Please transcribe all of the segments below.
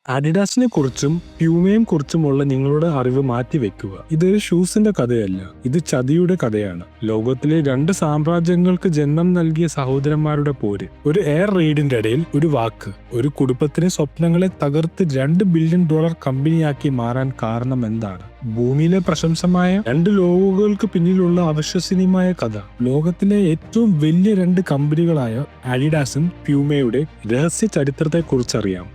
അഡിഡാസിനെ കുറിച്ചും പ്യൂമയെ കുറിച്ചുമുള്ള നിങ്ങളുടെ അറിവ് മാറ്റിവെക്കുക. ഇതൊരു ഷൂസിന്റെ കഥയല്ല, ഇത് ചതിയുടെ കഥയാണ്. ലോകത്തിലെ രണ്ട് സാമ്രാജ്യങ്ങൾക്ക് ജന്മം നൽകിയ സഹോദരന്മാരുടെ പോര്. ഒരു എയർ റെയ്ഡിന്റെ ഇടയിൽ ഒരു വാക്ക് ഒരു കുടുംബത്തിന് സ്വപ്നങ്ങളെ തകർത്ത് $2 ബില്യൺ കമ്പനിയാക്കി മാറാൻ കാരണം എന്താണ്? ഭൂമിയിലെ പ്രശംസമായ രണ്ട് ലോഗോകൾക്ക് പിന്നിലുള്ള അവിശ്വസനീയമായ കഥ. ലോകത്തിലെ ഏറ്റവും വലിയ രണ്ട് കമ്പനികളായ അഡിഡാസും പ്യൂമയുടെ രഹസ്യ ചരിത്രത്തെക്കുറിച്ചറിയാം.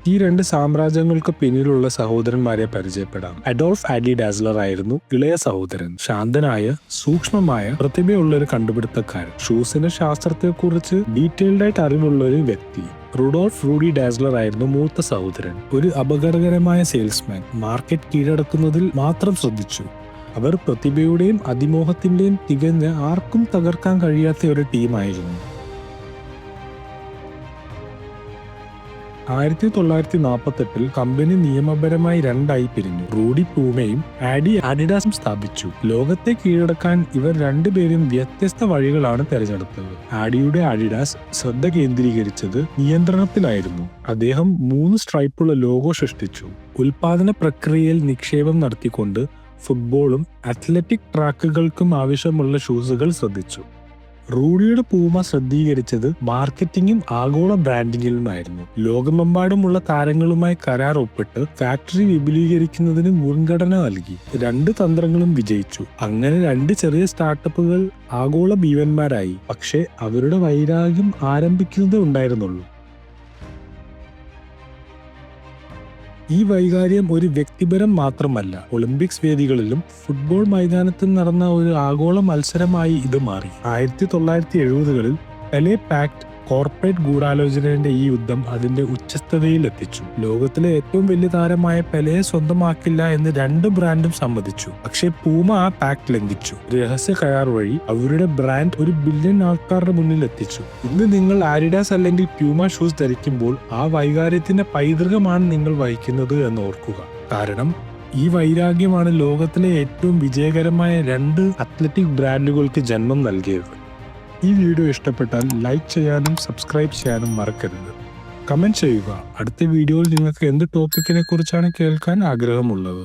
ഈ രണ്ട് സാമ്രാജ്യങ്ങൾക്ക് പിന്നിലുള്ള സഹോദരന്മാരെ പരിചയപ്പെടാം. അഡോൾഫ് ആഡി ഡാസ്ലർ ആയിരുന്നു ഇളയ സഹോദരൻ. ശാന്തനായ, സൂക്ഷ്മമായ, പ്രതിഭയുള്ള ഒരു കണ്ടുപിടുത്തക്കാരൻ. ഷൂസിന്റെ ശാസ്ത്രത്തെക്കുറിച്ച് ഡീറ്റെയിൽഡ് ആയിട്ട് അറിവുള്ള ഒരു വ്യക്തി. റുഡോൾഫ് റൂഡി ഡാസ്ലർ ആയിരുന്നു മൂത്ത സഹോദരൻ. ഒരു അപകടകരമായ സെയിൽസ്മാൻ. മാർക്കറ്റ് കീഴടക്കുന്നതിൽ മാത്രം ശ്രദ്ധിച്ചു. അവർ പ്രതിഭയുടെയും അതിമോഹത്തിന്റെയും തികഞ്ഞ, ആർക്കും തകർക്കാൻ കഴിയാത്ത ഒരു ടീമായിരുന്നു. 1948 കമ്പനി നിയമപരമായി രണ്ടായി പിരിഞ്ഞു. റൂഡി പ്യൂമയും ആഡി അഡിഡാസും സ്ഥാപിച്ചു. ലോകത്തെ കീഴടക്കാൻ ഇവർ രണ്ടുപേരും വ്യത്യസ്ത വഴികളാണ് തിരഞ്ഞെടുത്തത്. ആഡിയുടെ അഡിഡാസ് ശ്രദ്ധ കേന്ദ്രീകരിച്ചത് നിയന്ത്രണത്തിലായിരുന്നു. അദ്ദേഹം 3 സ്ട്രൈപ്പുള്ള ലോഗോ സൃഷ്ടിച്ചു. ഉൽപാദന പ്രക്രിയയിൽ നിക്ഷേപം നടത്തിക്കൊണ്ട് ഫുട്ബോളും അത്ലറ്റിക് ട്രാക്കുകൾക്കും ആവശ്യമുള്ള ഷൂസുകൾ ശ്രദ്ധിച്ചു. റൂഡിയുടെ പൂമ ശ്രദ്ധീകരിച്ചത് മാർക്കറ്റിംഗും ആഗോള ബ്രാൻഡിങ്ങിലുമായിരുന്നു. ലോകമെമ്പാടുമുള്ള താരങ്ങളുമായി കരാർ ഒപ്പിട്ട് ഫാക്ടറി വിപുലീകരിക്കുന്നതിന് മുൻഗണന നൽകി. രണ്ട് തന്ത്രങ്ങളും വിജയിച്ചു. അങ്ങനെ രണ്ട് ചെറിയ സ്റ്റാർട്ടപ്പുകൾ ആഗോള ഭീമന്മാരായി. പക്ഷേ അവരുടെ വൈരാഗ്യം ആരംഭിക്കുന്നതേ ഉണ്ടായിരുന്നുള്ളൂ. ഈ വൈകാര്യം ഒരു വ്യക്തിപരം മാത്രമല്ല, ഒളിമ്പിക്സ് വേദികളിലും ഫുട്ബോൾ മൈതാനത്തും നടന്ന ഒരു ആഗോള മത്സരമായി ഇത് മാറി. 1970-കളിൽ പെലെ പാക്ട് കോർപ്പറേറ്റ് ഗൂഢാലോചനയുടെ ഈ യുദ്ധം അതിന്റെ ഉച്ചസ്ഥതയിൽ എത്തിച്ചു. ലോകത്തിലെ ഏറ്റവും വലിയ താരമായ പെലെയെ സ്വന്തമാക്കില്ല എന്ന് രണ്ട് ബ്രാൻഡും സമ്മതിച്ചു. പക്ഷേ പൂമ ആ പാക്ട് ലംഘിച്ചു. രഹസ്യ കരാർ വഴി അവരുടെ ബ്രാൻഡ് 1 ബില്യൺ ആൾക്കാരുടെ മുന്നിൽ എത്തിച്ചു. ഇന്ന് നിങ്ങൾ ആഡിഡാസ് അല്ലെങ്കിൽ പ്യൂമ ഷൂസ് ധരിക്കുമ്പോൾ ആ വൈകാര്യത്തിന്റെ പൈതൃകമാണ് നിങ്ങൾ വഹിക്കുന്നത് എന്ന് ഓർക്കുക. കാരണം ഈ വൈരാഗ്യമാണ് ലോകത്തിലെ ഏറ്റവും വിജയകരമായ രണ്ട് അത്ലറ്റിക് ബ്രാൻഡുകൾക്ക് ജന്മം നൽകിയത്. ഈ വീഡിയോ ഇഷ്ടപ്പെട്ടാൽ ലൈക്ക് ചെയ്യാനും സബ്സ്ക്രൈബ് ചെയ്യാനും മറക്കരുത്. കമന്റ് ചെയ്യുക അടുത്ത വീഡിയോയിൽ നിങ്ങൾക്ക് എന്ത് ടോപ്പിക്കിനെ കുറിച്ചാണ് കേൾക്കാൻ ആഗ്രഹമുള്ളത്.